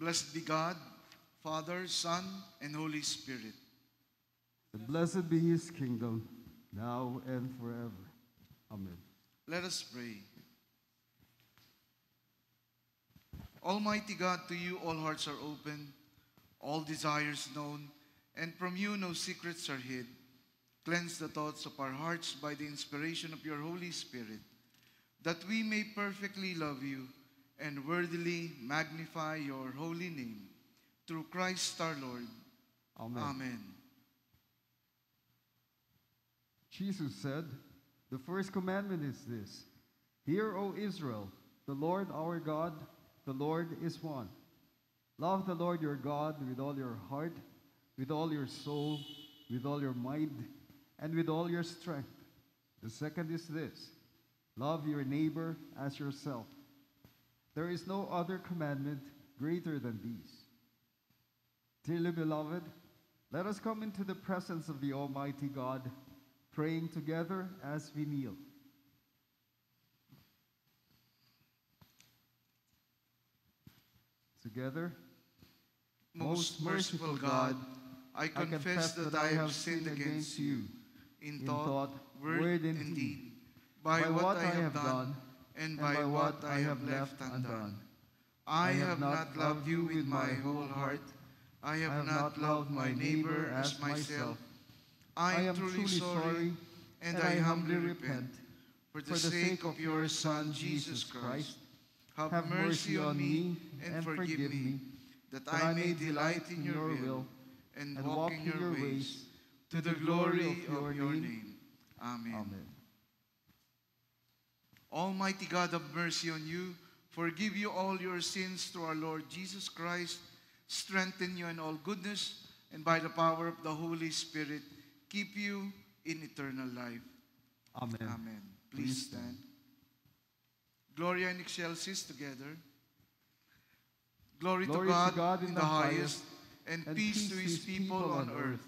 Blessed be God, Father, Son, and Holy Spirit. And blessed be his kingdom, now and forever. Amen. Let us pray. Almighty God, to you all hearts are open, all desires known, and from you no secrets are hid. Cleanse the thoughts of our hearts by the inspiration of your Holy Spirit, that we may perfectly love you and worthily magnify your holy name. Through Christ our Lord. Amen. Amen. Jesus said, "The first commandment is this: Hear, O Israel, the Lord our God, the Lord is one. Love the Lord your God with all your heart, with all your soul, with all your mind, and with all your strength. The second is this: love your neighbor as yourself. There is no other commandment greater than these." Dearly beloved, let us come into the presence of the Almighty God, praying together as we kneel. Together. Most merciful God, I confess that I have sinned against you in thought, word, and deed, by what I have done and by what I have left undone. I have not loved you with my whole heart. I have not loved my neighbor as myself. I am truly sorry, and I humbly repent. For the sake of your Son, Jesus Christ, have mercy on me and forgive me, that I may delight in your will and walk in your ways, to the glory of your name. Amen. Amen. Almighty God, have mercy on you, forgive you all your sins through our Lord Jesus Christ, strengthen you in all goodness, and by the power of the Holy Spirit, keep you in eternal life. Amen. Amen. Please stand. Gloria in excelsis together. Glory to God in the highest, and peace to his people on earth.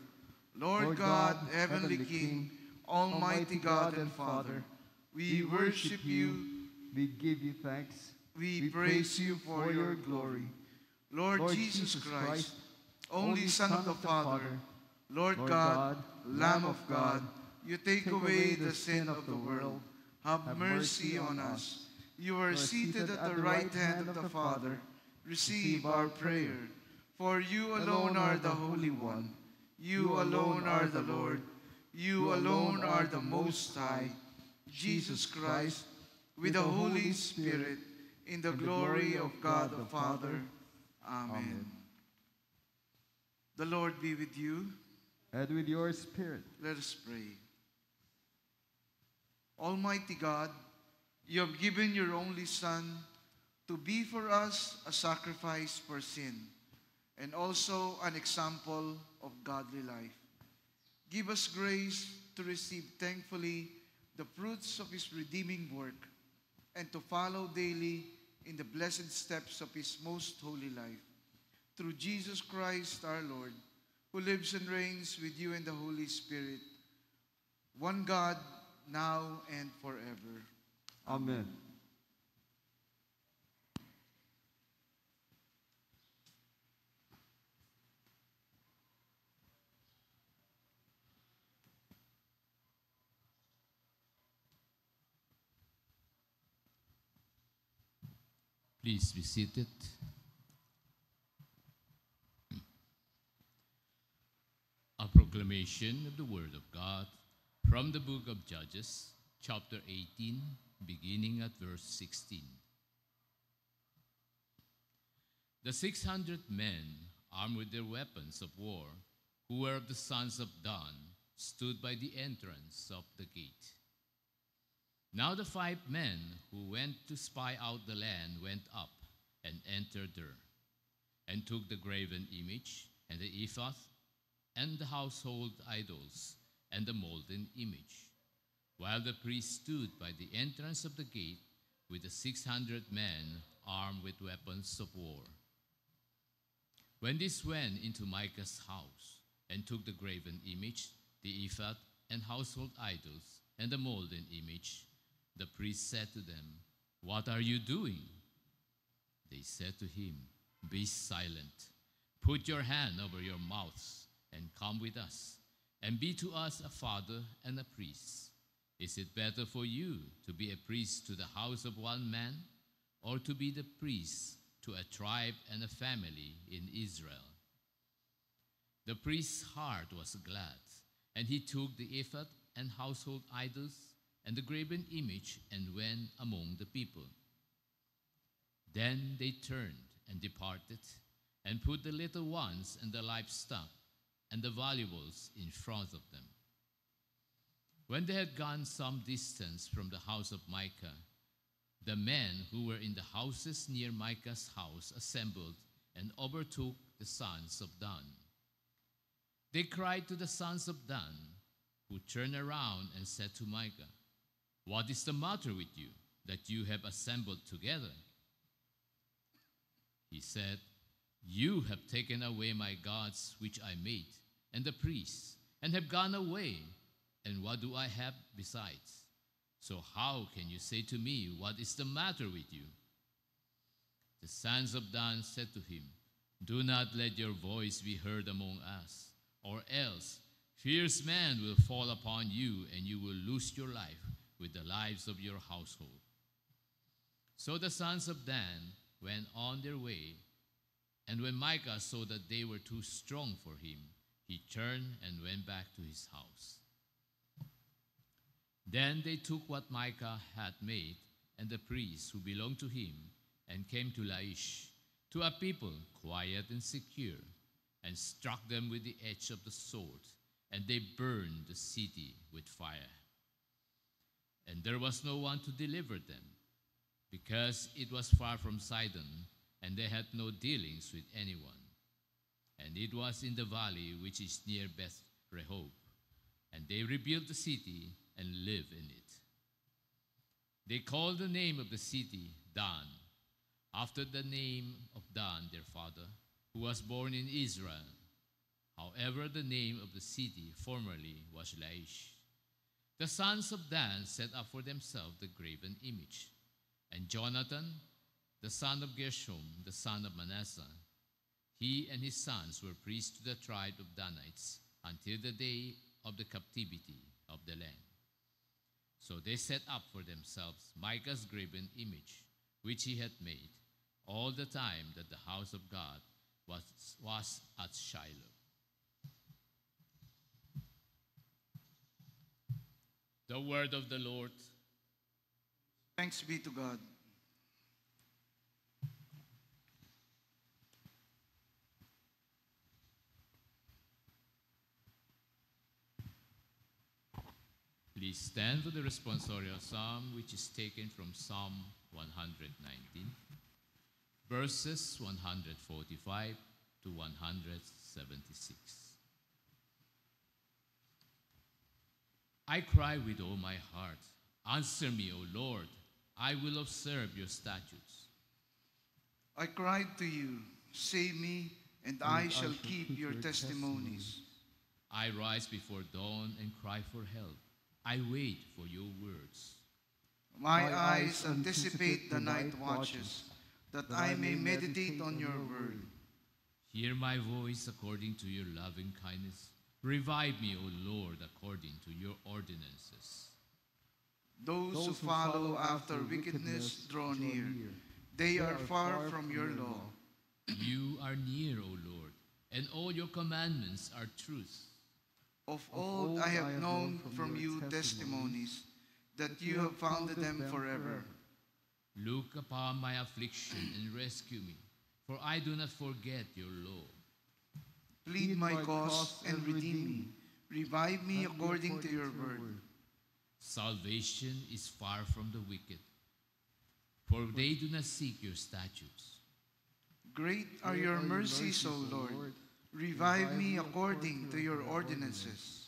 Lord God, heavenly King, almighty God and Father, we worship you, We give you thanks. we praise you for your glory. Lord Jesus Christ, only Son of the Father, Lord God, Lamb of God, you take away the sin of the world. Have mercy on us. You are seated at the right hand of the Father. Receive our prayer. For you alone are the Holy One. You alone are the Lord. You alone are the Most High. Jesus Christ, with the Holy Spirit, in the glory of God the Father. Amen. The Lord be with you. And with your spirit. Let us pray. Almighty God, you have given your only Son to be for us a sacrifice for sin and also an example of godly life. Give us grace to receive thankfully the fruits of his redeeming work and to follow daily in the blessed steps of his most holy life. Through Jesus Christ our Lord, who lives and reigns with you in the Holy Spirit, one God, now and forever. Amen. Please be seated. A proclamation of the Word of God from the book of Judges, chapter 18, beginning at verse 16. The 600 men, armed with their weapons of war, who were of the sons of Dan, stood by the entrance of the gate. Now the 5 men who went to spy out the land went up and entered there, and took the graven image, and the ephod, and the household idols, and the molten image, while the priest stood by the entrance of the gate with the 600 men armed with weapons of war. When these went into Micah's house, and took the graven image, the ephod, and household idols, and the molten image, the priest said to them, "What are you doing?" They said to him, Be silent. Put your hand over your mouths and come with us, and be to us a father and a priest. Is it better for you to be a priest to the house of one man, or to be the priest to a tribe and a family in Israel?" The priest's heart was glad, and he took the ephod and household idols and the graven image and went among the people. Then they turned and departed, and put the little ones and the livestock and the valuables in front of them. When they had gone some distance from the house of Micah, the men who were in the houses near Micah's house assembled and overtook the sons of Dan. They cried to the sons of Dan, who turned around and said to Micah, "What is the matter with you, that you have assembled together?" He said, "You have taken away my gods which I made, and the priests, and have gone away, and what do I have besides? So how can you say to me, 'What is the matter with you?'" The sons of Dan said to him, "Do not let your voice be heard among us, or else fierce men will fall upon you, and you will lose your life with the lives of your household." So the sons of Dan went on their way, and when Micah saw that they were too strong for him, he turned and went back to his house. Then they took what Micah had made and the priests who belonged to him and came to Laish, to a people quiet and secure, and struck them with the edge of the sword, and they burned the city with fire. And there was no one to deliver them, because it was far from Sidon, and they had no dealings with anyone. And it was in the valley which is near Beth Rehob, and they rebuilt the city and lived in it. They called the name of the city Dan, after the name of Dan their father, who was born in Israel. However, the name of the city formerly was Laish. The sons of Dan set up for themselves the graven image. And Jonathan, the son of Gershom, the son of Manasseh, he and his sons were priests to the tribe of Danites until the day of the captivity of the land. So they set up for themselves Micah's graven image, which he had made, all the time that the house of God was at Shiloh. The word of the Lord. Thanks be to God. Please stand for the responsorial psalm, which is taken from Psalm 119, verses 145 to 176. I cry with all my heart, answer me, O Lord, I will observe your statutes. I cried to you, save me, and I shall keep your testimonies. I rise before dawn and cry for help. I wait for your words. My eyes anticipate the night watches, that I may meditate on your word. Hear my voice according to your loving kindness. Revive me, O Lord, according to your ordinances. Those who follow after wickedness draw near. They are far from your law. You are near, O Lord, and all your commandments are truth. Of old I have known from you testimonies, that you have founded them forever. Look upon my affliction and rescue me, for I do not forget your law. Plead my cause and redeem me. Revive me according to your word. Salvation is far from the wicked, for they do not seek your statutes. Great are your mercies, O Lord. Revive me according to your ordinances.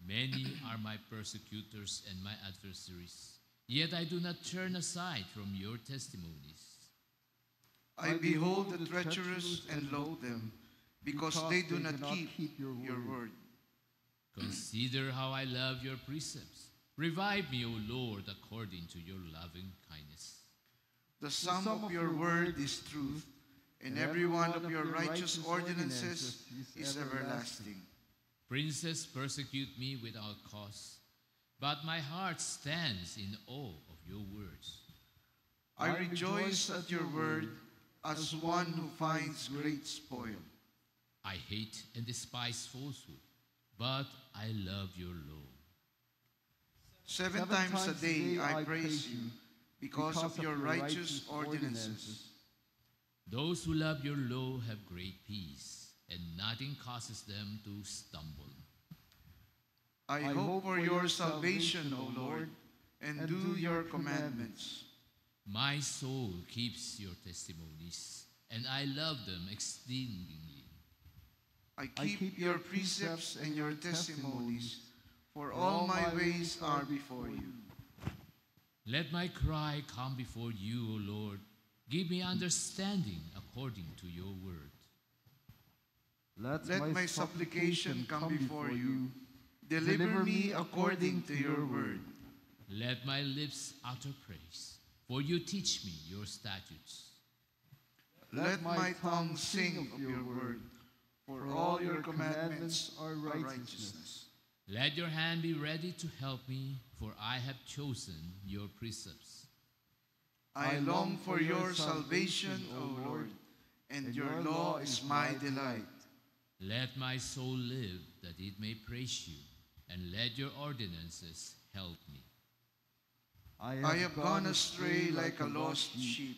Many are my persecutors and my adversaries, yet I do not turn aside from your testimonies. I behold the treacherous and loathe them, because they do not keep your word. Consider how I love your precepts. Revive me, O Lord, according to your loving kindness. The sum of your word is truth, and every one of your righteous ordinances is everlasting. Princes persecute me without cause, but my heart stands in awe of your words. I rejoice at your word as one who finds great spoil. I hate and despise falsehood, but I love your law. 7 times a day I praise you because of your righteous ordinances. Those who love your law have great peace, and nothing causes them to stumble. I hope for your salvation, O Lord, and do your commandments. My soul keeps your testimonies, and I love them exceedingly. I keep your precepts and your testimonies, for all my ways are before you. Let my cry come before you, O Lord. Give me understanding according to your word. Let my supplication come before you. Deliver me according to your word. Let my lips utter praise, for you teach me your statutes. Let my tongue sing of your word, for all your commandments are righteousness. Let your hand be ready to help me, for I have chosen your precepts. I long for your salvation, O Lord, and your law is my delight. Let my soul live, that it may praise you, and let your ordinances help me. I have gone astray like a lost sheep.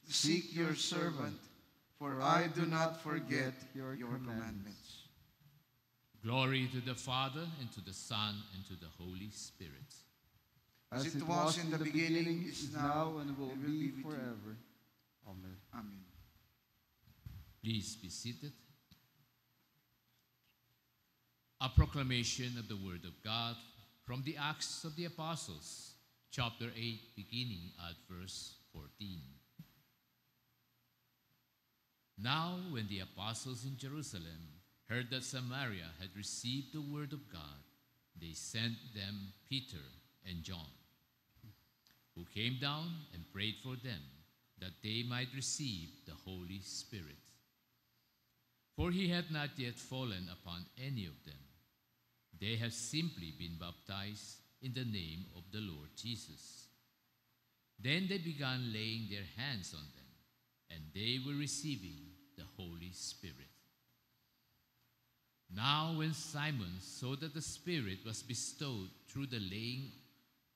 Seek your servant, for I do not forget your commandments. Glory to the Father, and to the Son, and to the Holy Spirit. As it was in the beginning, is now, and will be forever. Amen. Amen. Please be seated. A proclamation of the Word of God from the Acts of the Apostles, chapter 8, beginning at verse 14. Now, when the apostles in Jerusalem heard that Samaria had received the word of God, they sent them Peter and John, who came down and prayed for them that they might receive the Holy Spirit. For he had not yet fallen upon any of them. They have simply been baptized in the name of the Lord Jesus. Then they began laying their hands on them, and they were receiving the Holy Spirit. Now when Simon saw that the Spirit was bestowed through the laying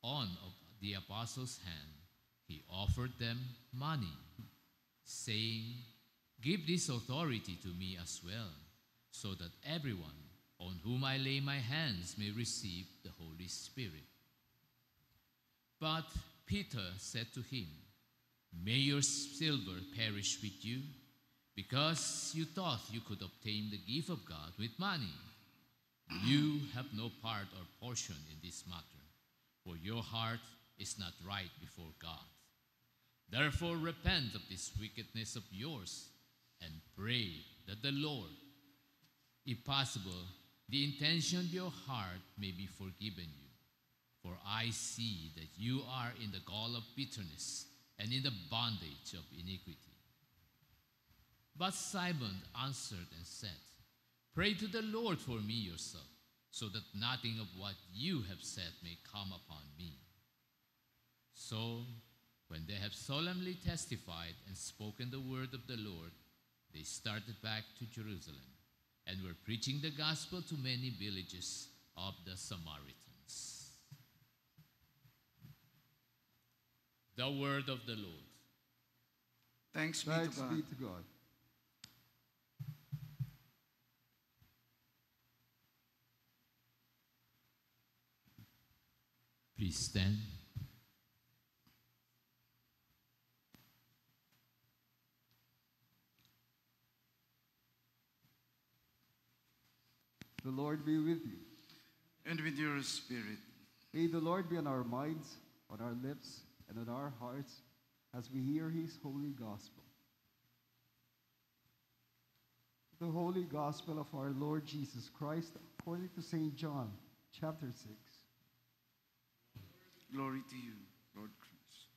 on of the apostles' hand, he offered them money, saying, "Give this authority to me as well, so that everyone on whom I lay my hands may receive the Holy Spirit." But Peter said to him, "May your silver perish with you, because you thought you could obtain the gift of God with money. You have no part or portion in this matter, for your heart is not right before God. Therefore repent of this wickedness of yours, and pray that the Lord, if possible, the intention of your heart may be forgiven you. For I see that you are in the gall of bitterness and in the bondage of iniquity." But Simon answered and said, "Pray to the Lord for me yourself, so that nothing of what you have said may come upon me." So, when they have solemnly testified and spoken the word of the Lord, they started back to Jerusalem and were preaching the gospel to many villages of the Samaritans. The word of the Lord. Thanks be Thanks to God. be to God. Please stand. The Lord be with you. And with your spirit. May the Lord be on our minds, on our lips, and on our hearts as we hear his holy gospel. The holy gospel of our Lord Jesus Christ according to St. John, chapter 6. Glory to you, Lord Christ.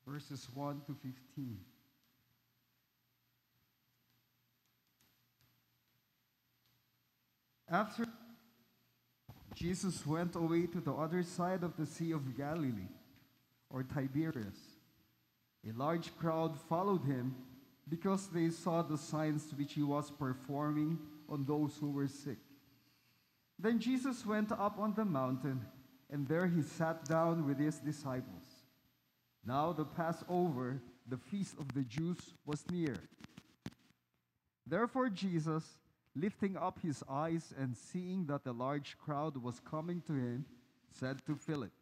Verses 1 to 15. After Jesus went away to the other side of the Sea of Galilee, or Tiberias. A large crowd followed him because they saw the signs which he was performing on those who were sick. Then Jesus went up on the mountain, and there he sat down with his disciples. Now the Passover, the feast of the Jews, was near. Therefore Jesus, lifting up his eyes and seeing that a large crowd was coming to him, said to Philip,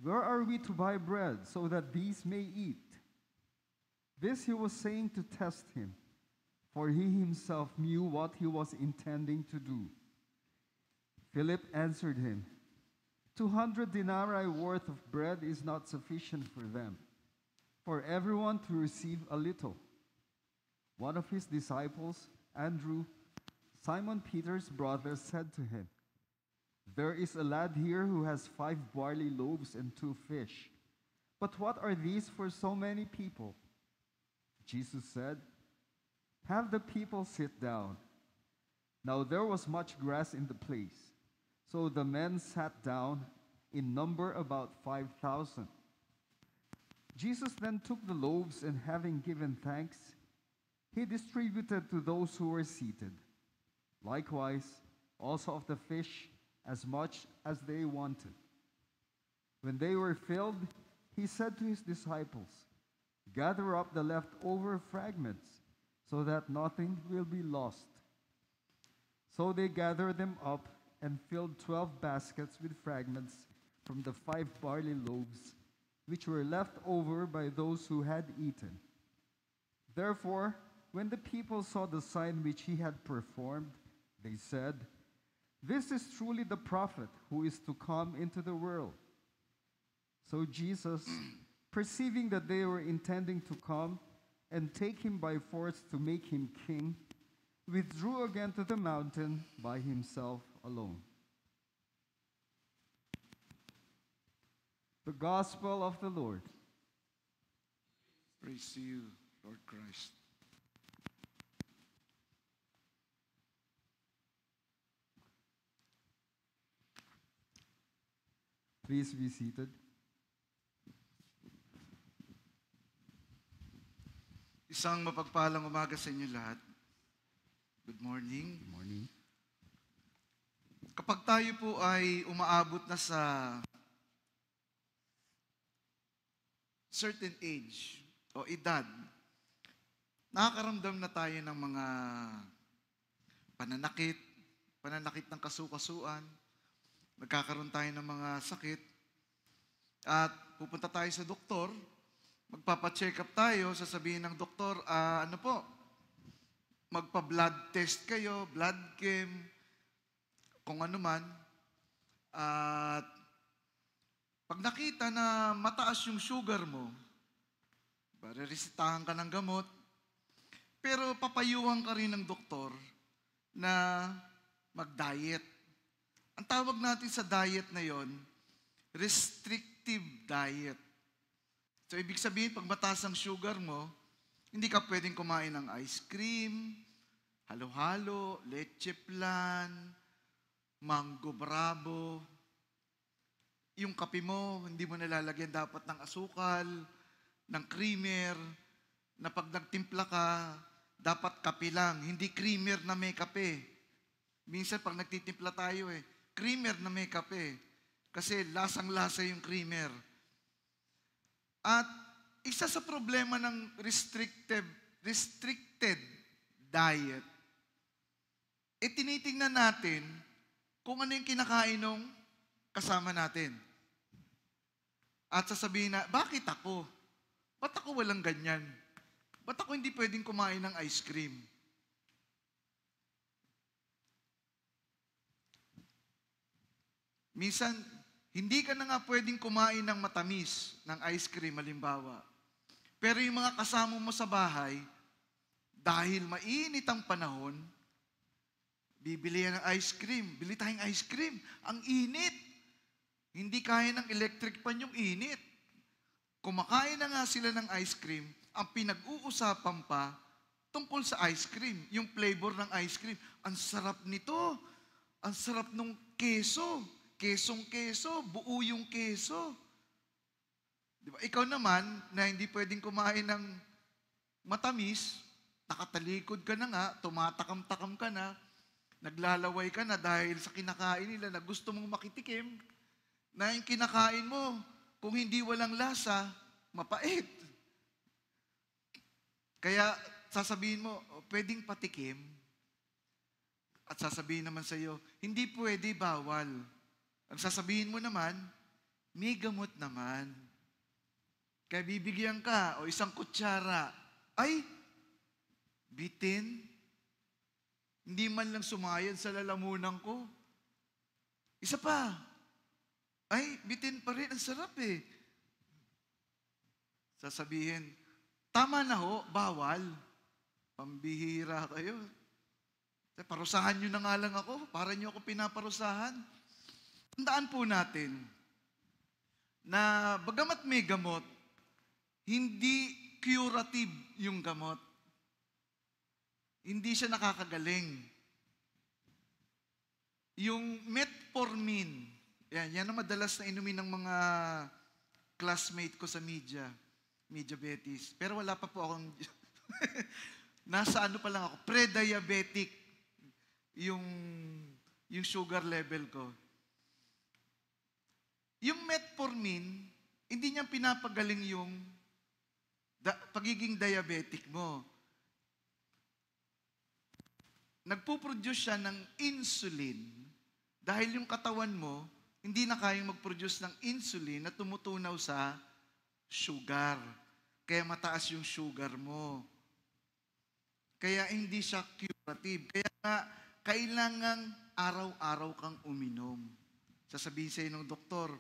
"Where are we to buy bread so that these may eat?" This he was saying to test him, for he himself knew what he was intending to do. Philip answered him, 200 denarii worth of bread is not sufficient for them, for everyone to receive a little. One of his disciples, Andrew, Simon Peter's brother, said to him, "There is a lad here who has 5 barley loaves and 2 fish. But what are these for so many people?" Jesus said, "Have the people sit down." Now there was much grass in the place, so the men sat down, in number about 5,000. Jesus then took the loaves, and having given thanks, he distributed to those who were seated. Likewise, also of the fish, as much as they wanted. When they were filled, he said to his disciples, "Gather up the leftover fragments, so that nothing will be lost." So they gathered them up and filled 12 baskets with fragments from the 5 barley loaves, which were left over by those who had eaten. Therefore, when the people saw the sign which he had performed, they said, "This is truly the prophet who is to come into the world." So Jesus, perceiving that they were intending to come and take him by force to make him king, withdrew again to the mountain by himself alone. The Gospel of the Lord. Praise to you, Lord Christ. Please be seated. Isang mapagpalang umaga sa inyo lahat. Good morning. Good morning. Kapag tayo po ay umaabot na sa certain age o edad, nakakaramdam na tayo ng mga pananakit ng kasukasuan, nagkakaroon tayo ng mga sakit, at pupunta tayo sa doktor, magpapacheck up tayo, sasabihin ng doktor, magpa-blood test kayo, blood chem, kung ano man. At pag nakita na mataas yung sugar mo, reresetahan ka ng gamot, pero papayuhan ka rin ng doktor na mag-diet. Ang tawag natin sa diet na yon, restrictive diet. So, ibig sabihin, pag mataas ang sugar mo, hindi ka pwedeng kumain ng ice cream, halo-halo, leche flan, mango bravo. Yung kape mo, hindi mo nalalagyan dapat ng asukal, ng creamer, na pag nagtimpla ka, dapat kape lang, hindi creamer na may kape. Minsan pag nagtitimpla tayo creamer na may kape. Kasi lasang-lasa yung creamer. At isa sa problema ng restricted diet, tinitingnan natin kung ano yung kinakain ng kasama natin. At sasabihin na, bakit ako? Ba't ako walang ganyan? Ba't ako hindi pwedeng kumain ng ice cream? Minsan, hindi ka na nga pwedeng kumain ng matamis, ng ice cream, halimbawa. Pero yung mga kasama mo sa bahay, dahil mainit ang panahon, bibili yan ng ice cream. Bili tayong ice cream. Ang init. Hindi kaya ng electric pan yung init. Kumakain na nga sila ng ice cream, ang pinag-uusapan pa, tungkol sa ice cream, yung flavor ng ice cream. Ang sarap nito. Ang sarap nung keso. Kesong-keso, buo yung keso. Di ba? Ikaw naman, na hindi pwedeng kumain ng matamis, nakatalikod ka na nga, tumatakam-takam ka na, naglalaway ka na dahil sa kinakain nila na gusto mong makitikim, na yung kinakain mo, kung hindi walang lasa, mapait. Kaya sasabihin mo, pwedeng patikim. At sasabihin naman sa iyo, hindi pwede, bawal. Ang sasabihin mo naman, may gamot naman. Kaya bibigyan ka, o isang kutsara, ay, bitin. Hindi man lang sumayad sa lalamunan ko. Isa pa, ay, bitin pa rin, ang sarap eh. Sasabihin, tama na ho, bawal. Pambihira kayo. Parusahan nyo na nga lang ako, para nyo ako pinaparusahan. Tandaan po natin na bagamat may gamot, hindi curative yung gamot. Hindi siya nakakagaling. Yung metformin, yan ang madalas na inumin ng mga classmate ko sa media betis. Pero wala pa po akong, nasa ano pa lang ako, pre-diabetic yung sugar level ko. Yung metformin, hindi niya pinapagaling yung pagiging diabetic mo. Nagpuproduce siya ng insulin dahil yung katawan mo hindi na kayang mag-produce ng insulin na tumutunaw sa sugar. Kaya mataas yung sugar mo. Kaya hindi siya curative. Kaya nga, kailangan araw-araw kang uminom. Sasabihin sa'yo ng doktor,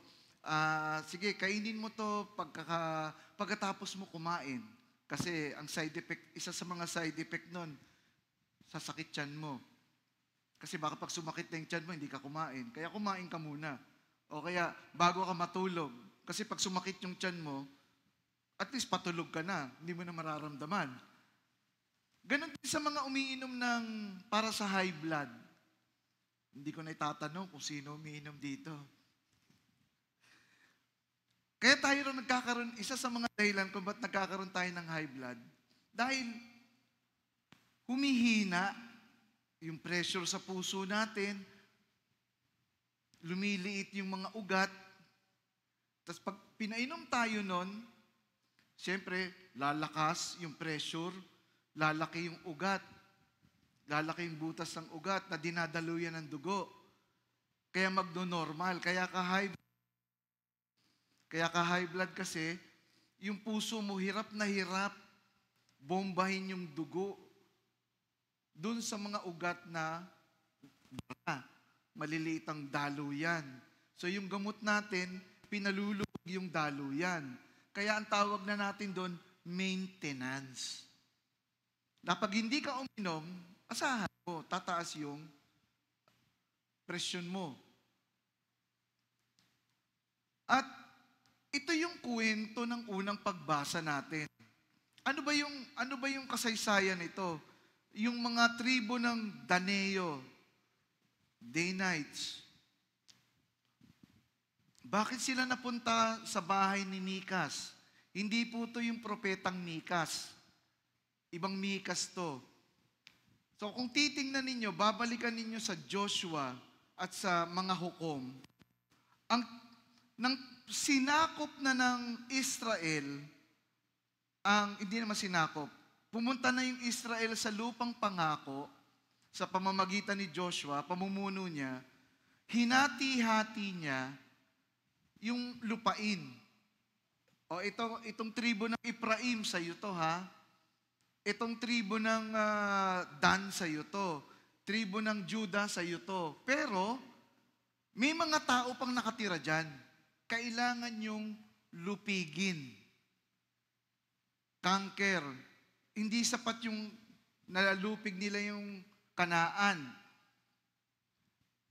sige, kainin mo to pagkatapos mo kumain. Kasi ang side effect, isa sa mga side effect nun, sasakit tiyan mo. Kasi baka pag sumakit na yung tiyan mo, hindi ka kumain. Kaya kumain ka muna. O kaya, bago ka matulog. Kasi pag sumakit yung tiyan mo, at least patulog ka na. Hindi mo na mararamdaman. Ganon din sa mga umiinom ng para sa high blood. Hindi ko na itatanong kung sino umiinom dito. Kaya tayo rin nagkakaroon, isa sa mga dahilan kung ba't nagkakaroon tayo ng high blood, dahil humihina yung pressure sa puso natin, lumiliit yung mga ugat, tapos pag pinainom tayo nun, siyempre, lalakas yung pressure, lalaki yung ugat, lalaki yung butas ng ugat na dinadaluyan ng dugo. Kaya magno-normal. Kaya ka high blood kasi, yung puso mo hirap na hirap bombahin yung dugo dun sa mga ugat na maliliit ang daluyan. So yung gamot natin, pinalulubog yung daluyan. Kaya ang tawag na natin doon, maintenance. Na pag hindi ka uminom, asahan mo, tataas yung presyon mo. At ito yung kwento ng unang pagbasa natin. Ano ba yung kasaysayan nito? Yung mga tribo ng Daneo, Danites. Bakit sila napunta sa bahay ni Mikas? Hindi po to yung propetang Mikas. Ibang Mikas to. So kung titingnan ninyo, babalikan ninyo sa Joshua at sa mga hukom, sinakop na ng Israel, hindi naman sinakop, pumunta na yung Israel sa lupang pangako, sa pamamagitan ni Joshua, pamumuno niya, hinati-hati niya yung lupain. O itong tribo ng Ephraim sa iyo to, ha? Itong tribo ng Dan sa iyo to. Tribo ng Judah sa iyo to. Pero, may mga tao pang nakatira dyan. Kailangan yung lupigin. Conquer. Hindi sapat yung nalalupig nila yung Kanaan.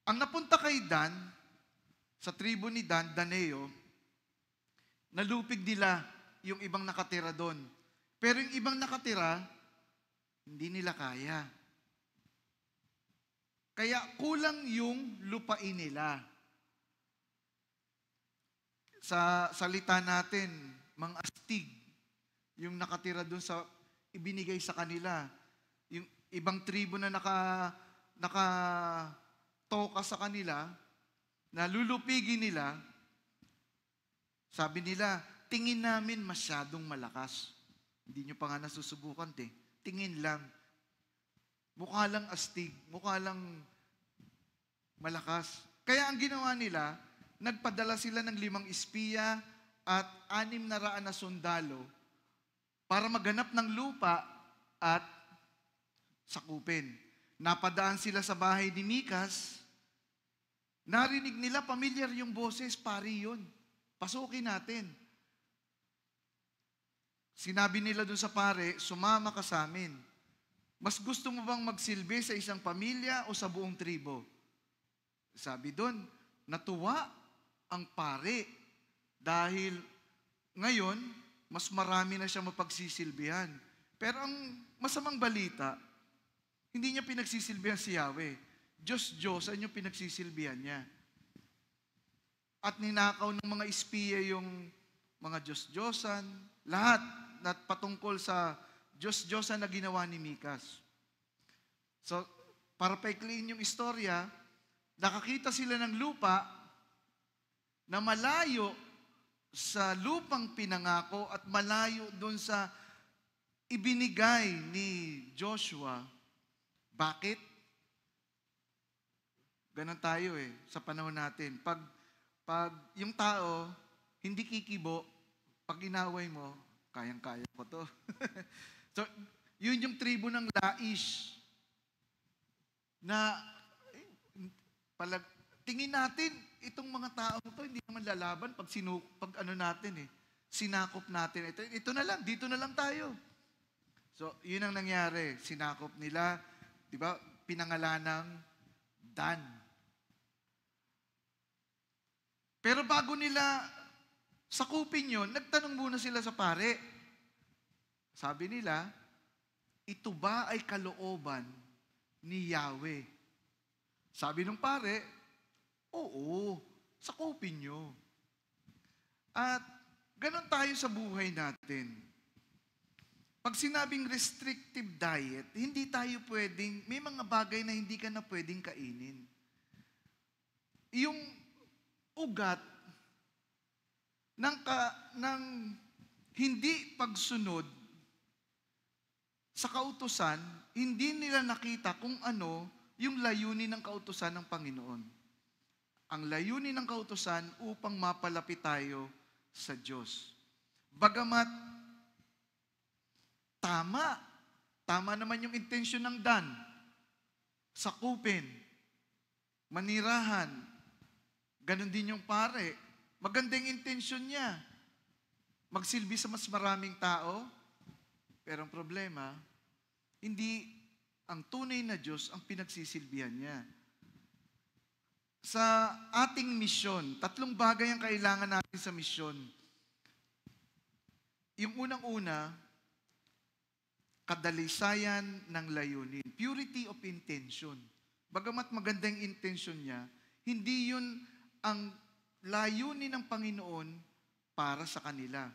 Ang napunta kay Dan, sa tribo ni Dan, Daneo, nalupig nila yung ibang nakatira doon. Pero yung ibang nakatira, Hindi nila kaya. Kaya kulang yung lupain nila. Sa salita natin, mga astig, yung nakatira doon sa ibinigay sa kanila. Yung ibang tribo na nakatoka sa kanila, na lulupigin nila, sabi nila, tingin namin masyadong malakas. Hindi nyo pa nga nasusubukan, tingin lang. Mukha lang astig, mukha lang malakas. Kaya ang ginawa nila, nagpadala sila ng 5 espiya at 600 na sundalo para maghanap ng lupa at sakupin. Napadaan sila sa bahay ni Mikas. Narinig nila, familiar yung boses, pari yun. Pasukin natin. Sinabi nila dun sa pare, sumama ka sa amin. Mas gusto mo bang magsilbi sa isang pamilya o sa buong tribo? Sabi dun, natuwa ang pare dahil ngayon, mas marami na siya mapagsisilbihan. Pero ang masamang balita, hindi niya pinagsisilbihan si Yahweh. Diyos-Diyosan yung pinagsisilbihan niya. At ninakaw ng mga espiya yung mga Diyos-Diyosan, lahat na patungkol sa Diyos-Diyosan na ginawa ni Mikas. So, para paikliin yung istorya, nakakita sila ng lupa na malayo sa lupang pinangako at malayo doon sa ibinigay ni Joshua. Bakit? Ganon tayo sa panahon natin. Pag yung tao, hindi kikibo, pag inaway mo, kayang-kaya ko to. So, yun yung tribo ng Laish. Na, tingin natin, itong mga taong to, hindi naman lalaban pag sinakop natin. Ito na lang, dito na lang tayo. So, yun ang nangyari. Sinakop nila, di ba, pinangalanang Dan. Pero bago nila sakupin yun, nagtanong muna sila sa pare. Sabi nila, ito ba ay kalooban ni Yahweh? Sabi ng pare, oo, sakupin nyo. At ganon tayo sa buhay natin. Pag sinabing restrictive diet, hindi tayo pwedeng, may mga bagay na hindi ka na pwedeng kainin. Yung ugat ng hindi pagsunod sa kautusan, hindi nila nakita kung ano yung layunin ng kautusan ng Panginoon. Ang layunin ng kautusan upang mapalapit tayo sa Diyos. Bagamat tama naman yung intensyon ng Dan, sakupin, manirahan, ganon din yung pare. Maganda yung intensyon niya. Magsilbi sa mas maraming tao, pero ang problema, hindi ang tunay na Diyos ang pinagsisilbihan niya. Sa ating misyon, 3 bagay ang kailangan natin sa misyon. Yung unang-una, kadalisayan ng layunin. Purity of intention. Bagamat magandang intention niya, hindi yun ang layunin ng Panginoon para sa kanila.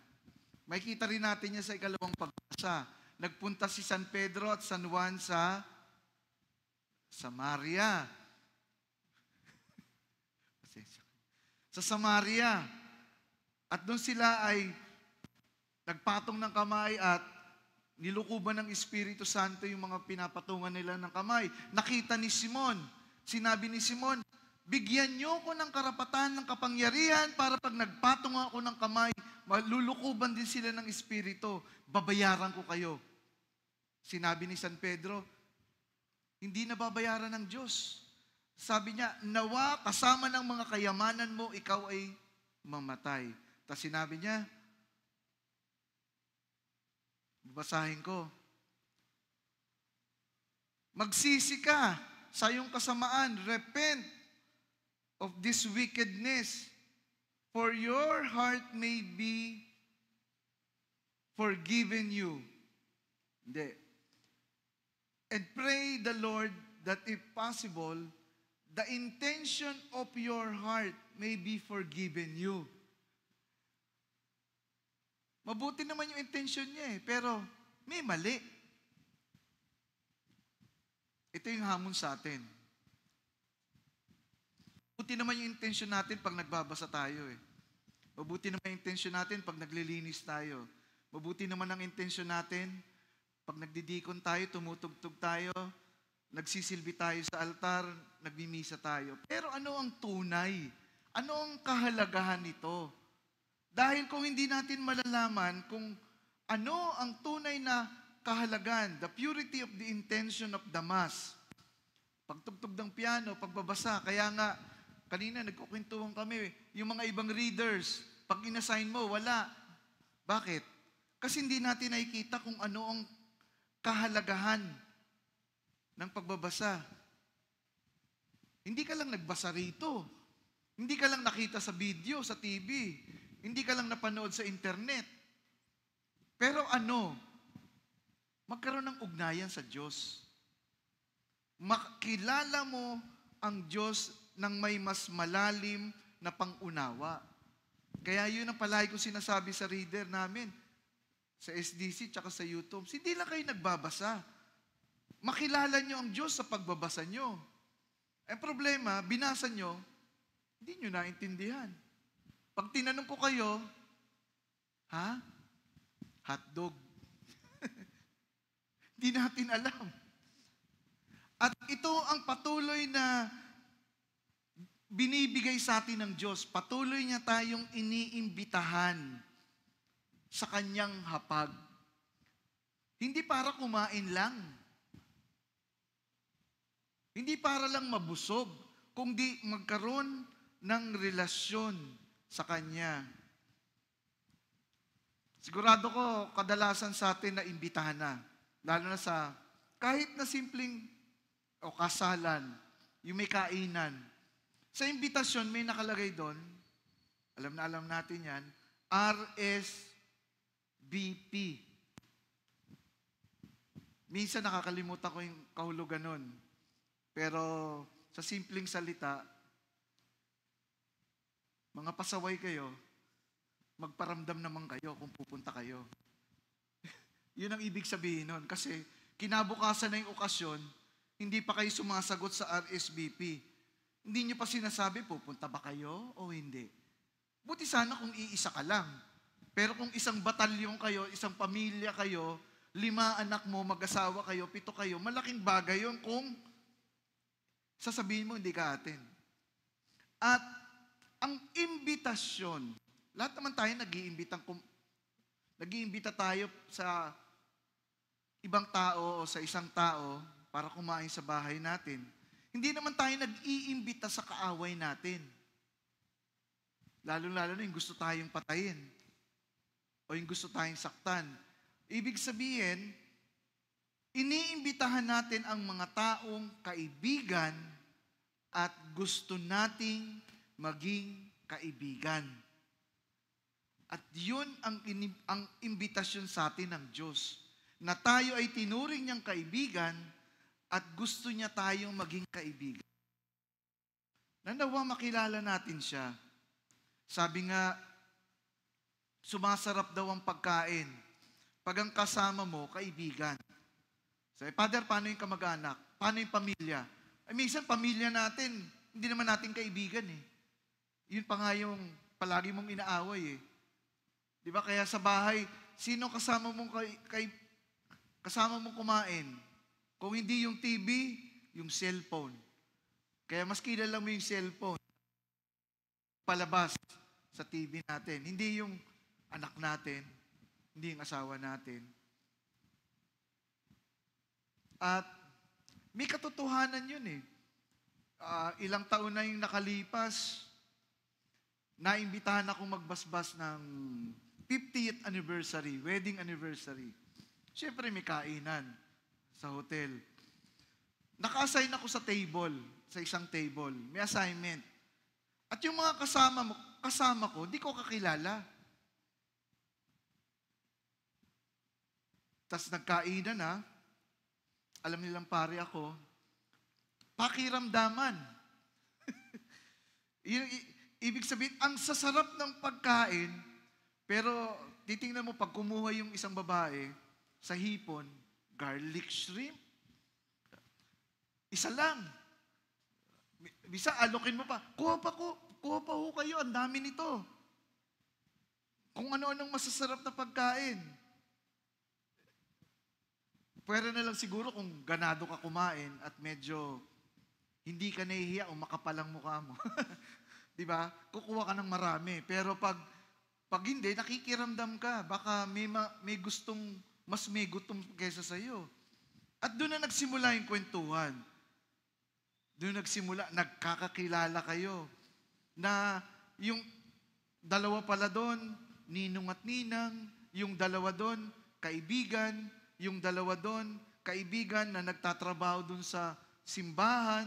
Makikita rin natin niya sa 2 pagbasa. Nagpunta si San Pedro at San Juan sa Samaria. Sa Samaria. At doon sila ay nagpatong ng kamay at nilukuban ng Espiritu Santo yung mga pinapatungan nila ng kamay. Nakita ni Simon. Sinabi ni Simon, bigyan niyo ko ng karapatan ng kapangyarihan para pag nagpatong ako ng kamay, malulukuban din sila ng Espiritu. Babayaran ko kayo. Sinabi ni San Pedro, hindi na babayaran ng Diyos. Sabi niya, nawa kasama ng mga kayamanan mo, ikaw ay mamatay. Tapos sinabi niya, babasahin ko, magsisi ka sa iyong kasamaan, repent of this wickedness, for your heart may be forgiven you. Hindi. and pray the Lord that if possible, the intention of your heart may be forgiven you. Mabuti naman yung intention niya pero may mali. Ito yung hamon sa atin. Mabuti naman yung intention natin pag nagbabasa tayo Mabuti naman yung intention natin pag naglilinis tayo. Mabuti naman ang intention natin pag nagdidikon tayo, tumutugtog tayo, nagsisilbi tayo sa altar, nagmimisa tayo. Pero ano ang tunay? Ano ang kahalagahan nito? Dahil kung hindi natin malalaman kung ano ang tunay na kahalagahan, the purity of the intention of the Mass, pagtugtog ng piano, pagbabasa, kaya nga, kanina nagkukwentuhan kami, yung mga ibang readers, pag inassign mo, wala. Bakit? Kasi hindi natin nakikita kung ano ang kahalagahan ng pagbabasa. Hindi ka lang nagbasa rito. Hindi ka lang nakita sa video, sa TV. Hindi ka lang napanood sa internet. Pero magkaroon ng ugnayan sa Diyos. Makilala mo ang Diyos ng may mas malalim na pangunawa. Kaya yun ang palagi ko sinasabi sa reader namin, sa SDC tsaka sa YouTube. Hindi lang kayo nagbabasa. Makilala nyo ang Diyos sa pagbabasa nyo. Ang problema, binasa nyo, hindi nyo naintindihan. Pag tinanong ko kayo, hotdog. Hindi natin alam. At ito ang patuloy na binibigay sa atin ng Diyos. Patuloy niya tayong iniimbitahan sa kanyang hapag. Hindi para kumain lang. Hindi para lang mabusog, kundi magkaroon ng relasyon sa Kanya. Sigurado ko, kadalasan sa atin na imbitahan na. Lalo na sa kahit na simpleng o kasalan, yung may kainan. Sa imbitasyon, may nakalagay doon, alam natin yan, RSVP. Minsan nakakalimutan ko yung kahulugan nun. Pero sa simpleng salita, mga pasaway kayo, magparamdam naman kayo kung pupunta kayo. Yun ang ibig sabihin nun. Kasi kinabukasan na yung okasyon, hindi pa kayo sumasagot sa RSVP. Hindi nyo pa sinasabi, pupunta ba kayo o hindi? Buti sana kung iisa ka lang. Pero kung isang batalyon kayo, isang pamilya kayo, 5 anak mo, mag-asawa kayo, 7 kayo, malaking bagay yun kung sasabihin mo, hindi ka atin. At ang imbitasyon, lahat naman tayo nag-iimbita tayo sa ibang tao o sa isang tao para kumain sa bahay natin. Hindi naman tayo nag-iimbita sa kaaway natin. Lalo-lalo na yung gusto tayong patayin o yung gusto tayong saktan. Ibig sabihin, iniimbitahan natin ang mga taong kaibigan at gusto nating maging kaibigan. At yun ang imbitasyon sa atin ng Diyos, na tayo ay tinuring niyang kaibigan at gusto niya tayong maging kaibigan. Nanawa makilala natin siya. Sabi nga, sumasarap daw ang pagkain pag ang kasama mo, kaibigan. Sabi, Father, paano yung kamag-anak? Paano yung pamilya? Minsan, pamilya natin, hindi naman natin kaibigan Yun pa nga yung palagi mong inaaway Di ba? Kaya sa bahay, sino kasama mong kasama mong kumain? Kung hindi yung TV, yung cellphone. Kaya mas kilala mo yung cellphone. Palabas sa TV natin. Hindi yung anak natin, hindi yung asawa natin. At may katotohanan yun ilang taon na yung nakalipas, naimbitahan akong magbasbas ng 50th anniversary, wedding anniversary. Siyempre may kainan sa hotel. Naka-assign ako sa isang table. May assignment. At yung mga kasama ko, di ko kakilala. Tapos nagkainan alam nilang pare ako, pakiramdaman. Ibig sabihin, ang sasarap ng pagkain, pero titingnan mo, pag kumuha yung isang babae sa hipon, garlic shrimp, isa lang. Bisa, alokin mo pa. Kuha pa ho kayo, ang dami nito. Kung ano-anong masasarap na pagkain. Pwede na lang siguro kung ganado ka kumain at medyo hindi ka nahihiya o makapalang mukha mo. Di ba? Kukuha ka ng marami. Pero pag hindi, nakikiramdam ka. Baka may gustong, mas may gutom kaysa sa'yo. At doon na nagsimula yung kwentuhan. Doon nagsimula, nagkakakilala kayo. Na yung dalawa pala doon, ninong at ninang. Yung dalawa doon, kaibigan. Yung dalawa doon, kaibigan na nagtatrabaho doon sa simbahan.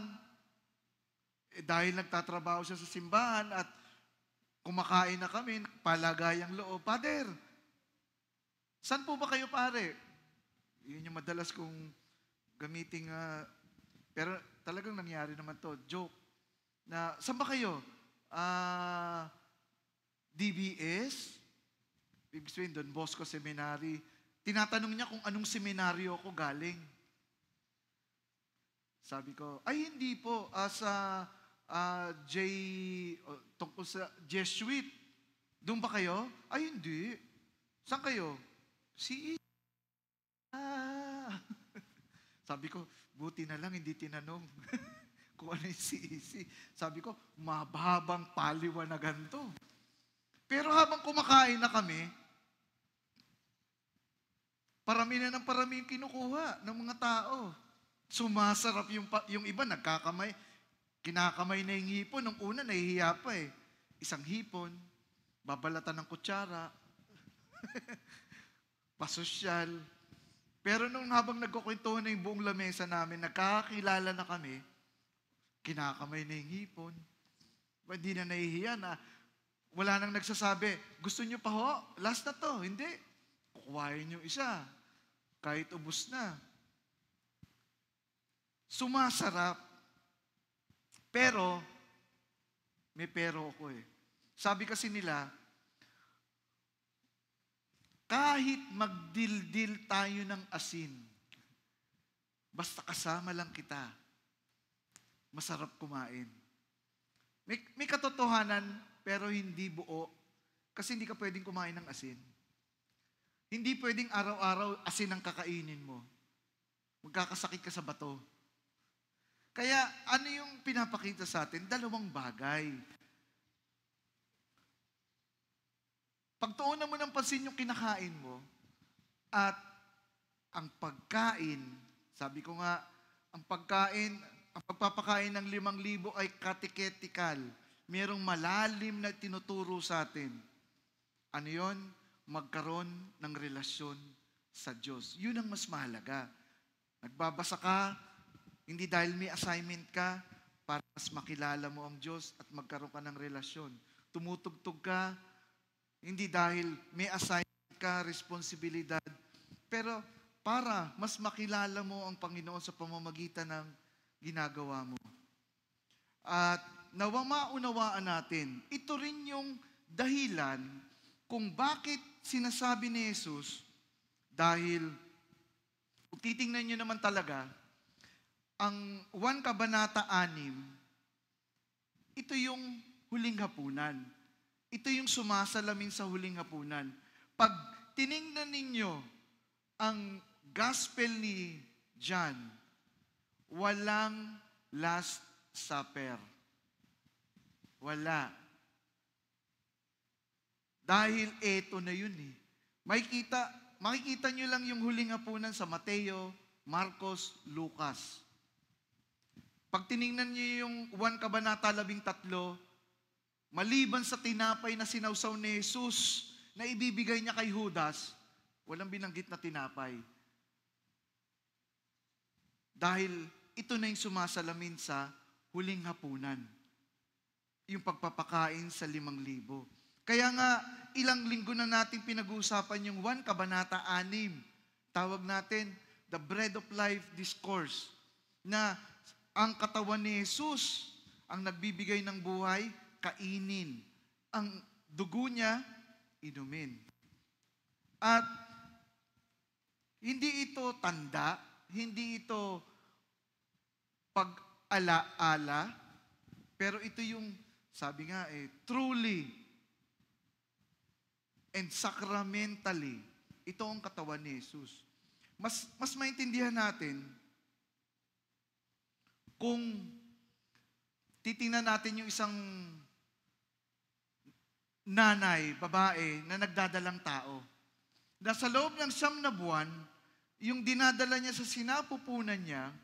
Dahil nagtatrabaho siya sa simbahan at kumakain na kami, palagayang loob. Father, saan po ba kayo, pare? Yun yung madalas kong gamiting, pero talagang nangyari naman to. Joke. Na, saan ba kayo? DBS? Ibig sabihin, Don Bosco Seminary. Tinatanong niya kung anong seminaryo ako galing. Sabi ko, ay hindi po, sa tungkol sa Jesuit. Doon ba kayo? Ay hindi. Saan kayo? CEC. Sabi ko, buti na lang hindi tinanong kung ano yung CEC. Sabi ko, mahabang paliwanagan to. Pero habang kumakain na kami, parami na ng parami yung kinukuha ng mga tao. Sumasarap yung iba, nagkakamay. Kinakamay na yung hipon. Nung una, nahihiya pa eh. Isang hipon, babalatan ng kutsara, pasosyal. Pero nung habang nagkukwentuhan na yung buong lamesa namin, nagkakakilala na kami, kinakamay na yung hipon. Hindi na nahihiya na, wala nang nagsasabi, gusto nyo pa ho? Last na to. Hindi. Kukuhain yung isa. Kahit ubos na. Sumasarap. Pero, may pero ako eh. Sabi kasi nila, kahit magdildil tayo ng asin, basta kasama lang kita, masarap kumain. May katotohanan, pero hindi buo. Kasi hindi ka pwedeng kumain ng asin. Hindi pwedeng araw-araw asin ang kakainin mo. Magkakasakit ka sa bato. Kaya ano yung pinapakita sa atin? Dalawang bagay. Pagtuunan mo ng pansin yung kinakain mo at ang pagkain, sabi ko nga, ang pagpapakain ng 5,000 ay katiketical. Merong malalim na tinuturo sa atin. Ano yon? Magkaroon ng relasyon sa Diyos. Yun ang mas mahalaga. Nagbabasa ka, hindi dahil may assignment ka, para mas makilala mo ang Diyos at magkaroon ka ng relasyon. Tumutugtog ka, hindi dahil may assignment ka, responsibilidad, pero para mas makilala mo ang Panginoon sa pamamagitan ng ginagawa mo. At nawa maunawaan natin, ito rin yung dahilan kung bakit sinasabi ni Jesus, dahil kung titingnan nyo naman talaga, ang 1 Kabanata 6, ito yung huling hapunan. Ito yung sumasalamin sa huling hapunan. Pag tiningnan ninyo ang Gospel ni John, walang Last Supper. Wala. Dahil eto na yun eh. Makikita nyo lang yung huling hapunan sa Mateo, Marcos, Lucas. Pag tiningnan nyo yung 1 Kabanata 13, maliban sa tinapay na sinawsaw ni Jesus na ibibigay niya kay Judas, walang binanggit na tinapay. Dahil ito na yung sumasalamin sa huling hapunan. Yung pagpapakain sa 5,000. Kaya nga, ilang linggo na natin pinag-uusapan yung 1 Kabanata 6. Tawag natin, the Bread of Life Discourse, na ang katawan ni Jesus, ang nagbibigay ng buhay, kainin. Ang dugo niya, inumin. At hindi ito tanda, hindi ito pag-alaala, pero ito yung, sabi nga truly and sacramentally, ito ang katawan ni Jesus. Mas maintindihan natin kung titingnan natin yung isang nanay, babae, na nagdadalang tao. Na sa loob ng 9 na buwan, yung dinadala niya sa sinapupunan niya,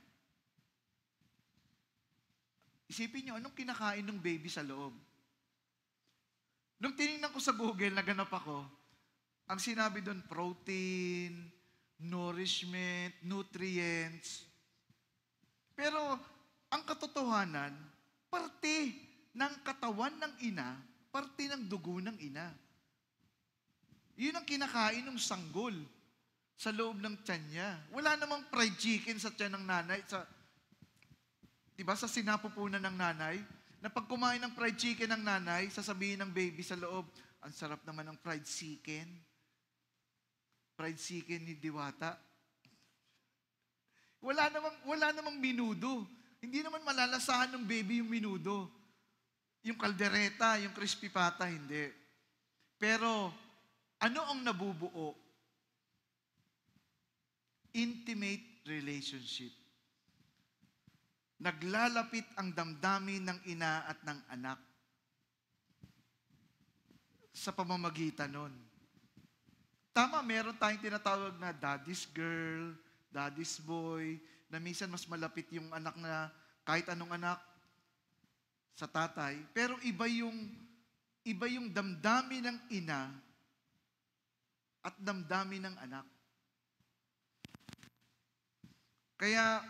isipin niyo, anong kinakain ng baby sa loob? Nung tinignan ko sa Google, naganap ako, ang sinabi doon, protein, nourishment, nutrients. Pero, ang katotohanan, parte ng katawan ng ina, parte ng dugo ng ina. Yun ang kinakain ng sanggol sa loob ng tiyan niya. Wala namang fried chicken sa tiyan ng nanay, diba, sa sinapupunan ng nanay, na pag kumain ng fried chicken ng nanay, sasabihin ng baby sa loob, ang sarap naman ng fried chicken. Fried chicken ni Diwata. Wala namang minudo. Hindi naman malalasahan ng baby yung minudo. Yung kaldereta, yung crispy pata, hindi. Pero, ano ang nabubuo? Intimate relationship. Naglalapit ang damdamin ng ina at ng anak sa pamamagitan nun. Tama, meron tayong tinatawag na daddy's girl, daddy's boy, na minsan mas malapit yung anak na kahit anong anak sa tatay. Pero iba yung damdamin ng ina at damdamin ng anak. Kaya,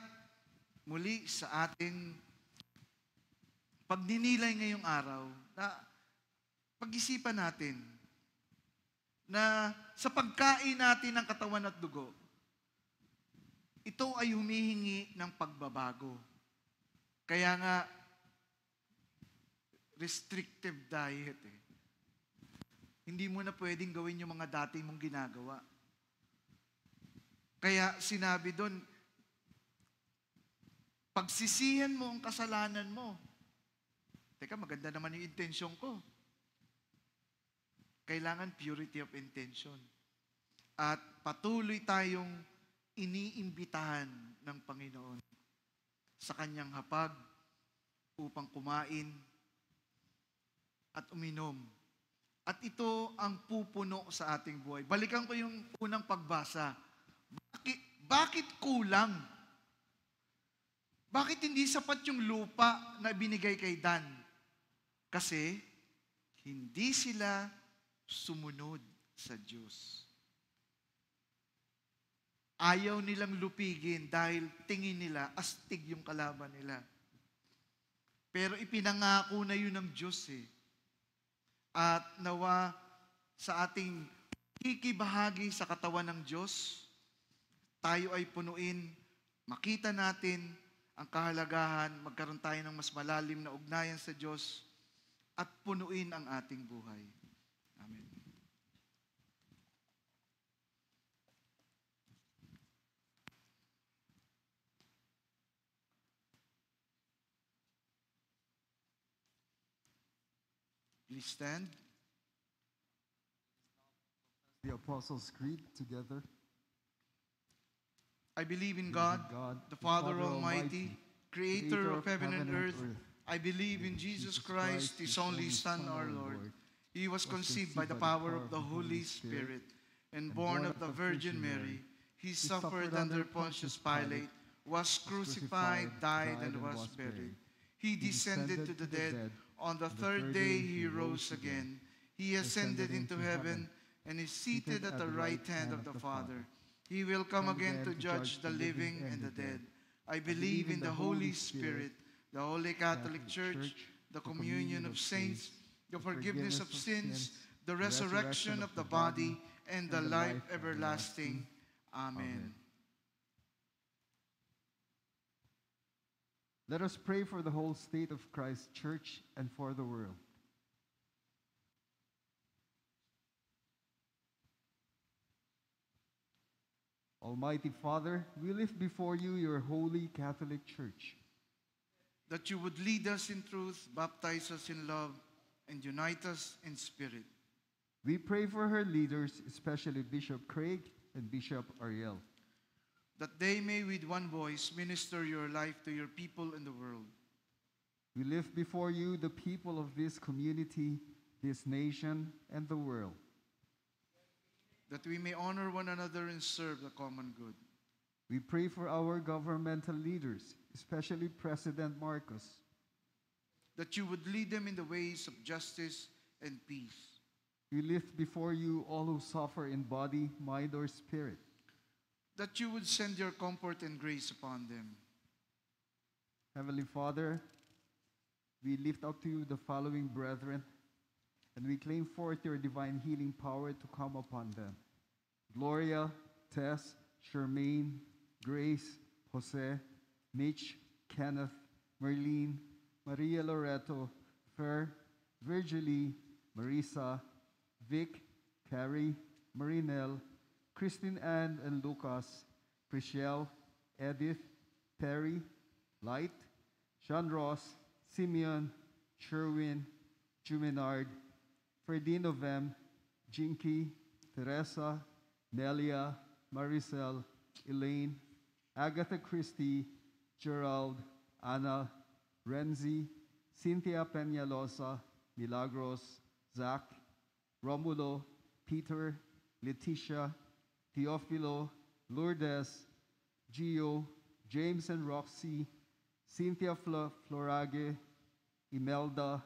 muli sa ating pagninilay ngayong araw, na pag-isipan natin na sa pagkain natin ng katawan at dugo, ito ay humihingi ng pagbabago. Kaya nga, restrictive diet Hindi mo na pwedeng gawin yung mga dati mong ginagawa. Kaya sinabi doon, pagsisihan mo ang kasalanan mo. Teka, maganda naman yung intensyon ko. Kailangan purity of intention. At patuloy tayong iniimbitahan ng Panginoon sa kanyang hapag upang kumain at uminom. At ito ang pupuno sa ating buhay. Balikan ko yung unang pagbasa. Bakit kulang? Bakit hindi sapat yung lupa na binigay kay Dan? Kasi hindi sila sumunod sa Diyos. Ayaw nilang lupigin dahil tingin nila astig yung kalaban nila. Pero ipinangako na yun ng Diyos At nawa sa ating kikibahagi sa katawan ng Diyos, tayo ay punuin, makita natin ang kahalagahan, magkaroon tayo ng mas malalim na ugnayan sa Diyos, at punuin ang ating buhay. Amen. Please stand. The Apostles' Creed together. I believe in God, the Father Almighty, Creator of heaven and earth. I believe in Jesus Christ, His only Son, our Lord. He was conceived by the power of the Holy Spirit and born of the Virgin Mary. He suffered under Pontius Pilate, was crucified, died, and was buried. He descended to the dead. On the third day, He rose again. He ascended into heaven and is seated at the right hand of the Father. He will come again to judge the living and the dead. I believe in the Holy Spirit, the Holy Catholic Church, the communion of saints, the forgiveness of sins, the resurrection of the body, and the life everlasting. Amen. Let us pray for the whole state of Christ's church and for the world. Almighty Father, we lift before you your holy Catholic Church. That you would lead us in truth, baptize us in love, and unite us in spirit. We pray for her leaders, especially Bishop Craig and Bishop Ariel. That they may with one voice minister your life to your people in the world. We lift before you the people of this community, this nation, and the world. That we may honor one another and serve the common good. We pray for our governmental leaders, especially President Marcos. That you would lead them in the ways of justice and peace. We lift before you all who suffer in body, mind, or spirit. That you would send your comfort and grace upon them. Heavenly Father, we lift up to you the following brethren, and we claim forth your divine healing power to come upon them. Gloria, Tess, Charmaine, Grace, Jose, Mitch, Kenneth, Marlene, Maria Loreto, Fer, Virgilie, Marisa, Vic, Carrie, Marinelle, Christine Ann and Lucas, Prichelle, Edith, Perry, Light, Sean Ross, Simeon, Sherwin, Jumenard, Ferdinand Vem, Jinky, Teresa, Nelia, Maricel, Elaine, Agatha Christie, Gerald, Anna, Renzi, Cynthia Peñalosa, Milagros, Zach, Romulo, Peter, Leticia, Teofilo, Lourdes, Gio, James and Roxy, Cynthia Florage, Imelda,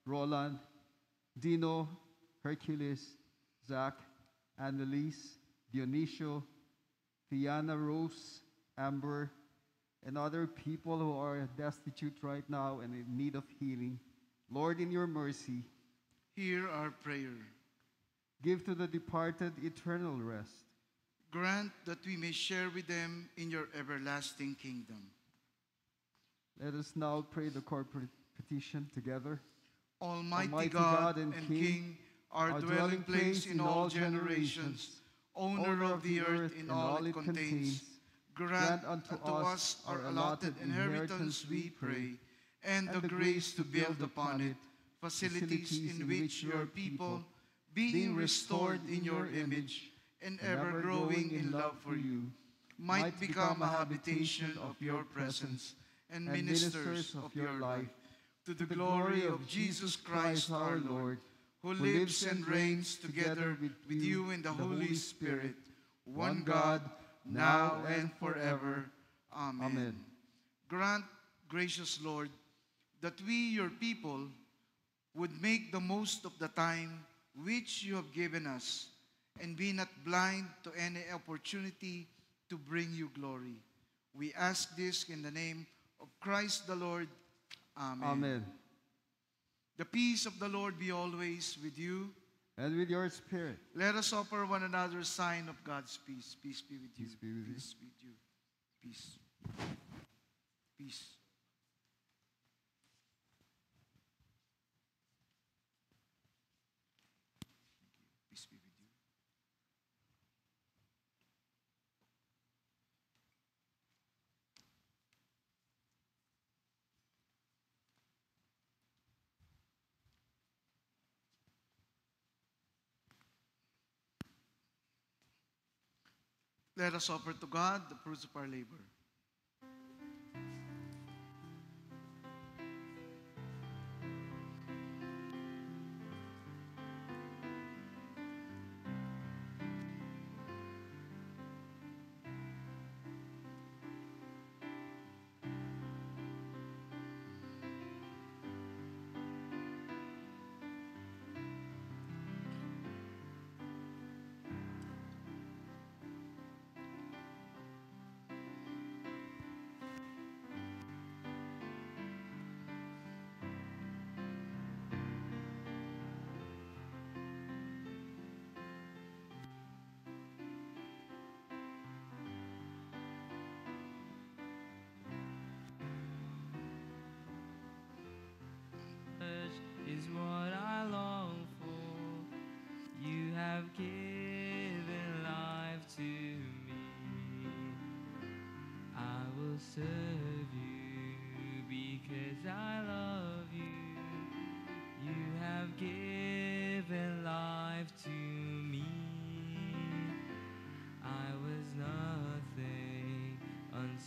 Roland, Dino, Hercules, Zach, Annalise, Dionisio, Fiona Rose, Amber, and other people who are destitute right now and in need of healing. Lord, in your mercy, hear our prayer. Give to the departed eternal rest. Grant that we may share with them in your everlasting kingdom. Let us now pray the corporate petition together. Almighty God and King, our dwelling place in all generations, owner of the earth in all it contains, grant unto us our allotted inheritance, we pray, and the grace to build upon it facilities in which your people, being restored in your image and ever growing in love for you, might become a habitation of your presence and ministers of your life, to the glory of Jesus Christ our Lord, who lives and reigns together with you in the Holy Spirit, one God, now and forever. Amen. Amen. Grant, gracious Lord, that we, your people, would make the most of the time which you have given us, and be not blind to any opportunity to bring you glory. We ask this in the name of Christ the Lord. Amen. Amen. The peace of the Lord be always with you. And with your spirit. Let us offer one another a sign of God's peace. Peace be with you. Peace be with you. Peace with you. Peace. Peace. Peace be with you. Let us offer to God the fruits of our labor.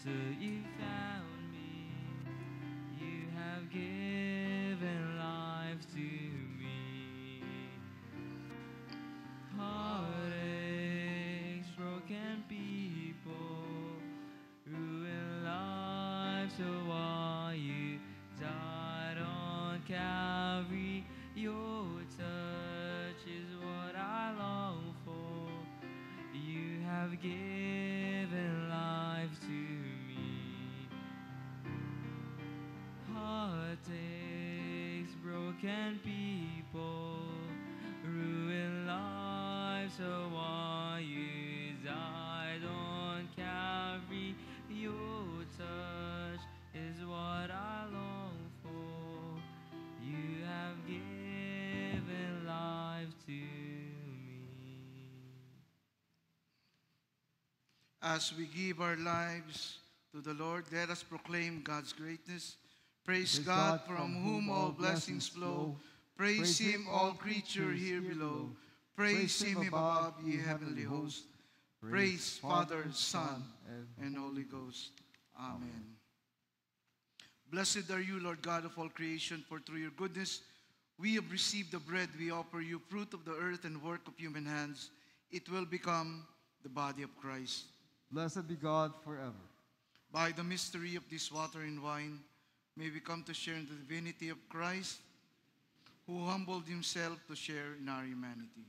so you found me. You have given life to me. Heartaches, broken people, ruined lives, so why you died on Calvary. Your touch is what I long for. You have given life to me. Heartaches, broken people, ruined lives, so why you died on Calvary. Your touch is what I long for. You have given life to me. As we give our lives to the Lord, let us proclaim God's greatness. Praise God, from whom all blessings flow. Praise Him, all creature here below. Praise Him above, ye heavenly hosts. Praise Father, Son, and Holy Ghost. Amen. Blessed are you, Lord God of all creation, for through your goodness we have received the bread we offer you, fruit of the earth and work of human hands. It will become the body of Christ. Blessed be God forever. By the mystery of this water and wine, may we come to share in the divinity of Christ, who humbled himself to share in our humanity.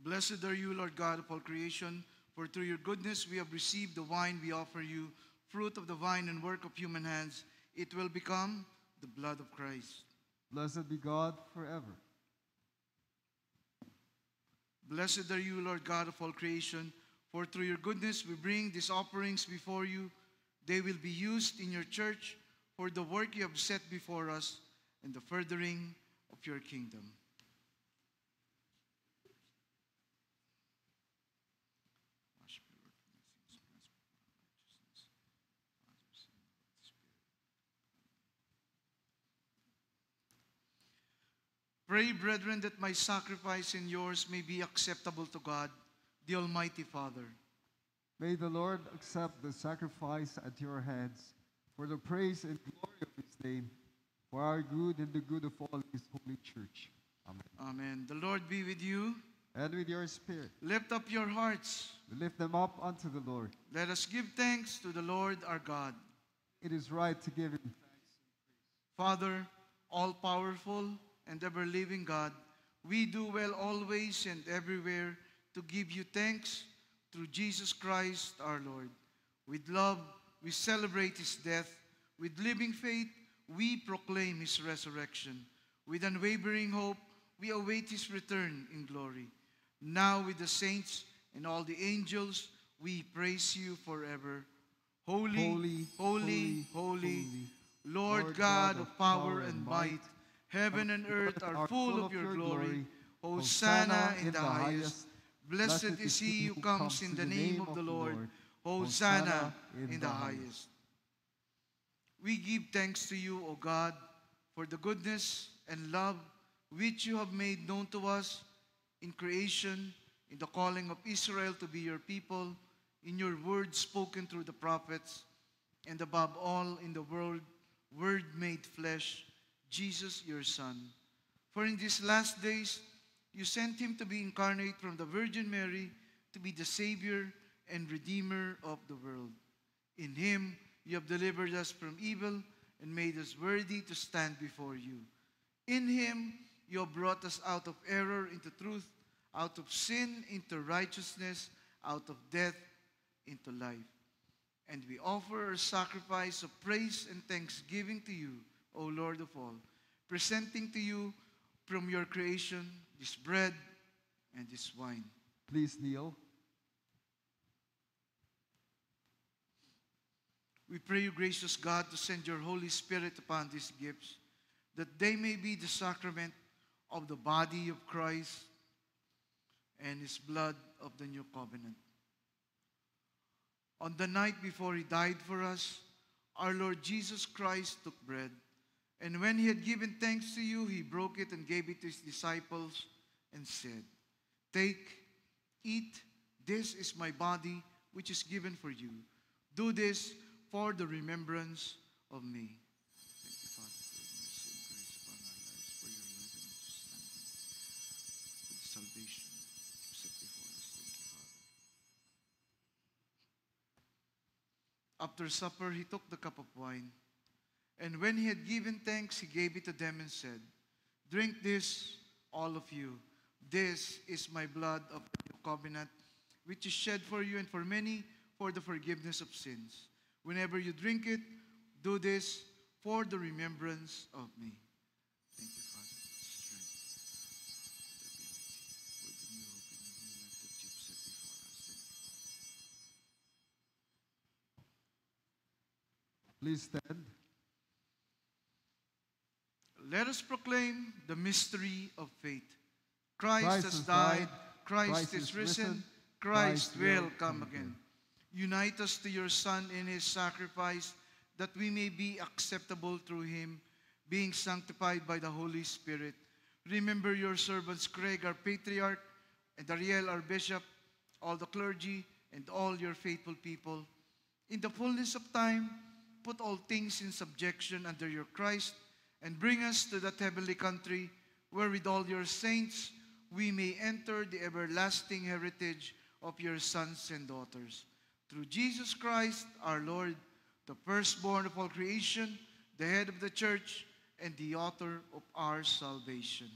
Blessed are you, Lord God of all creation, for through your goodness we have received the wine we offer you, fruit of the vine and work of human hands. It will become the blood of Christ. Blessed be God forever. Blessed are you, Lord God of all creation, for through your goodness we bring these offerings before you. They will be used in your church for the work you have set before us and the furthering of your kingdom. Pray, brethren, that my sacrifice and yours may be acceptable to God, the Almighty Father. May the Lord accept the sacrifice at your hands for the praise and glory of his name, for our good and the good of all his holy church. Amen. Amen. The Lord be with you. And with your spirit. Lift up your hearts. We lift them up unto the Lord. Let us give thanks to the Lord our God. It is right to give him thanks. Father, all-powerful and ever-living God, we do well always and everywhere to give you thanks through Jesus Christ our Lord. With love, we celebrate his death. With living faith, we proclaim his resurrection. With unwavering hope, we await his return in glory. Now with the saints and all the angels, we praise you forever. Holy, holy, holy, holy, Lord God of power and might, heaven and earth are full of your glory. Hosanna in the highest. Blessed is he who comes in the name of the Lord. Hosanna in the highest. We give thanks to you, O God, for the goodness and love which you have made known to us in creation, in the calling of Israel to be your people, in your word spoken through the prophets, and above all in the word made flesh, Jesus your Son. For in these last days, you sent him to be incarnate from the Virgin Mary, to be the Savior and Redeemer of the world. In him, you have delivered us from evil and made us worthy to stand before you. In him, you have brought us out of error into truth, out of sin into righteousness, out of death into life. And we offer a sacrifice of praise and thanksgiving to you, O Lord of all, presenting to you from your creation this bread and this wine. Please kneel. We pray you, gracious God, to send your Holy Spirit upon these gifts, that they may be the sacrament of the body of Christ and his blood of the new covenant. On the night before he died for us, our Lord Jesus Christ took bread, and when he had given thanks to you, he broke it and gave it to his disciples, and said, "Take, eat, this is my body which is given for you. Do this for the remembrance of me." Thank you, Father, for your mercy and grace upon our lives, for your love and understanding, for the salvation you set before us. Thank you, Father. After supper, he took the cup of wine, and when he had given thanks, he gave it to them and said, "Drink this, all of you. This is my blood of the new covenant, which is shed for you and for many for the forgiveness of sins. Whenever you drink it, do this for the remembrance of me." Thank you, Father, for the strength, the ability, for the new hope and the new life that you've set before us. Thank you, Father. Please stand. Let us proclaim the mystery of faith. Christ has died, Christ is risen, Christ will come again. Unite us to your Son in his sacrifice, that we may be acceptable through him, being sanctified by the Holy Spirit. Remember your servants Craig, our patriarch, and Ariel, our bishop, all the clergy, and all your faithful people. In the fullness of time, put all things in subjection under your Christ, and bring us to that heavenly country, where with all your saints we may enter the everlasting heritage of your sons and daughters. Through Jesus Christ our Lord, the firstborn of all creation, the head of the church, and the author of our salvation.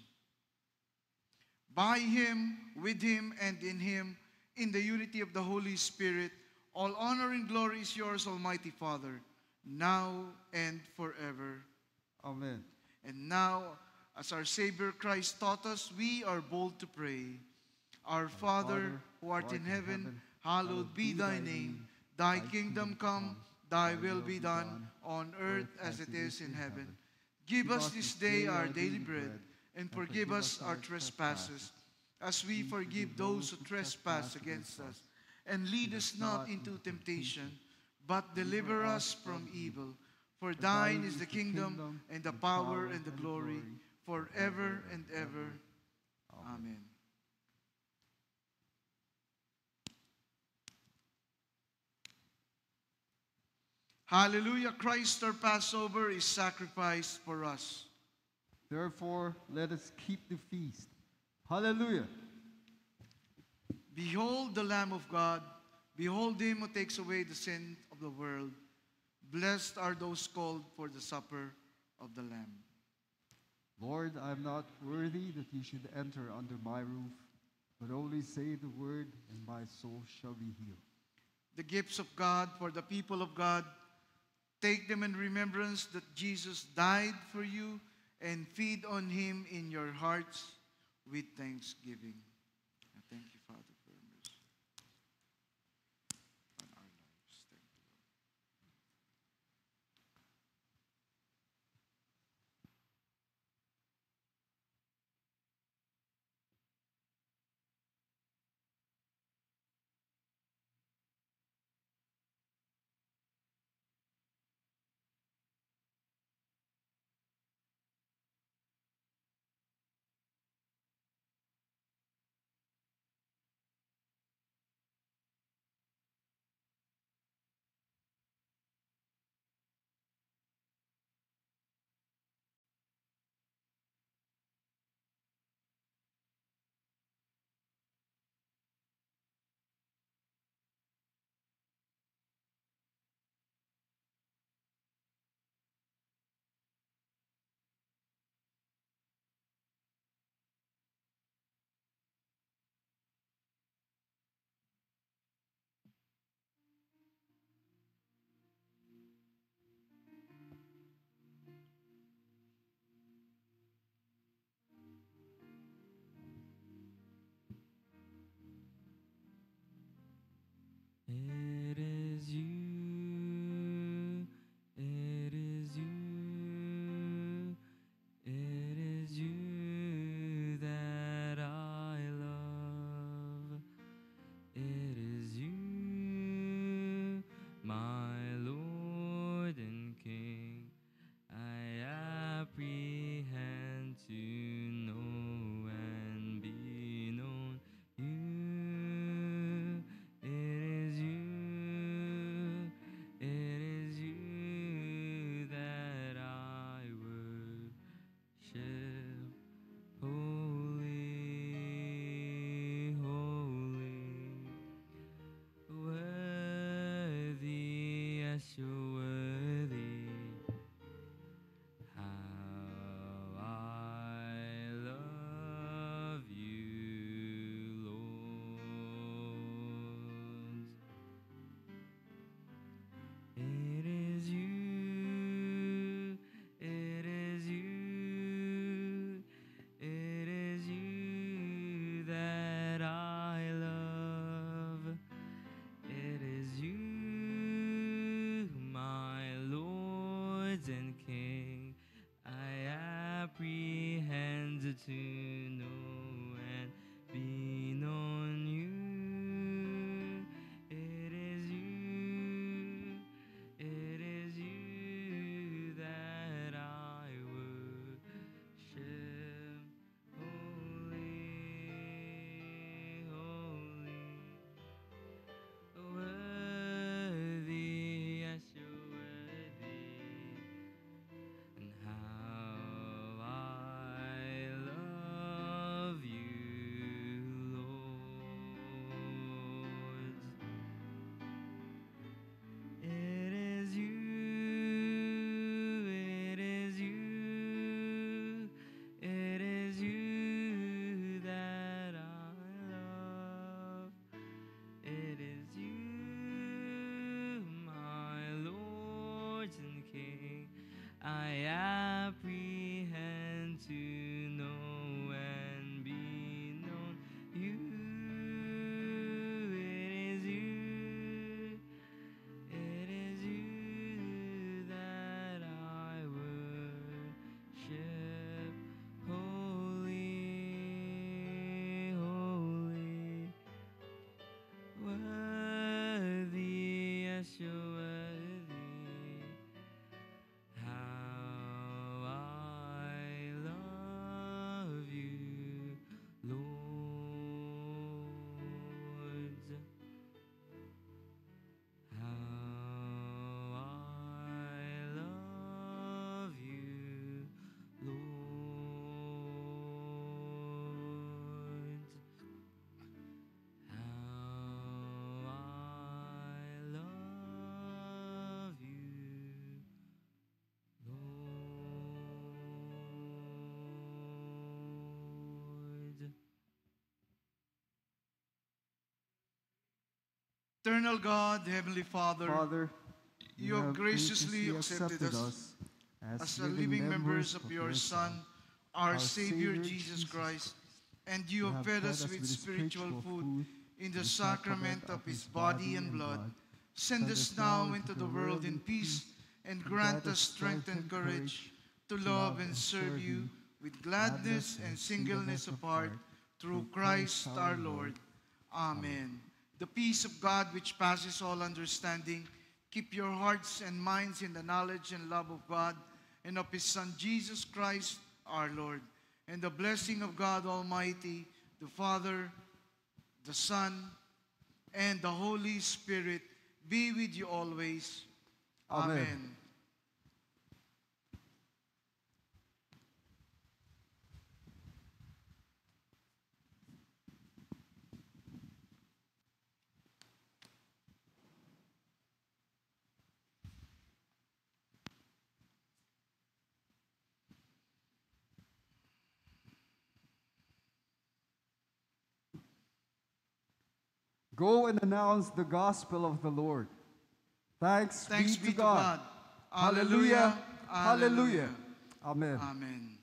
By him, with him, and in him, in the unity of the Holy Spirit, all honor and glory is yours, Almighty Father, now and forever. Amen. And now, as our Savior Christ taught us, we are bold to pray. Our Father, who art in heaven, hallowed be thy name. Thy kingdom come, thy will be done, on earth as it is in heaven. Give us this day our daily bread, and forgive us our trespasses, as we forgive those who trespass against us. And lead us not into temptation, but deliver us from evil. For thine is the kingdom, and the power, and the glory, forever and ever. Amen. Hallelujah, Christ our Passover is sacrificed for us. Therefore, let us keep the feast. Hallelujah. Behold the Lamb of God. Behold him who takes away the sin of the world. Blessed are those called for the supper of the Lamb. Lord, I am not worthy that you should enter under my roof, but only say the word, and my soul shall be healed. The gifts of God for the people of God, take them in remembrance that Jesus died for you, and feed on him in your hearts with thanksgiving. I thank you, Father, for your mercy on our lives. Thank you, Lord. I apprehend to know and be known. You, it is you that I worship. Holy, holy, worthy, yes, you're worthy. How I love you, Lord. How I love you, Lord. How I love you, Lord. Eternal God, Heavenly Father, Father, you have graciously accepted us as the living members of your Son, our Savior Jesus Christ, and you have fed us with spiritual food in the sacrament of his body and blood. Send us now into the world in peace, and grant us strength and courage to love and serve you with gladness and singleness of heart, through Christ our Lord. Amen. The peace of God, which passes all understanding, keep your hearts and minds in the knowledge and love of God and of his Son, Jesus Christ our Lord. And the blessing of God Almighty, the Father, the Son, and the Holy Spirit be with you always. Amen. Amen. Go and announce the gospel of the Lord. Thanks Thanks be to God. Hallelujah. Hallelujah. Amen. Amen.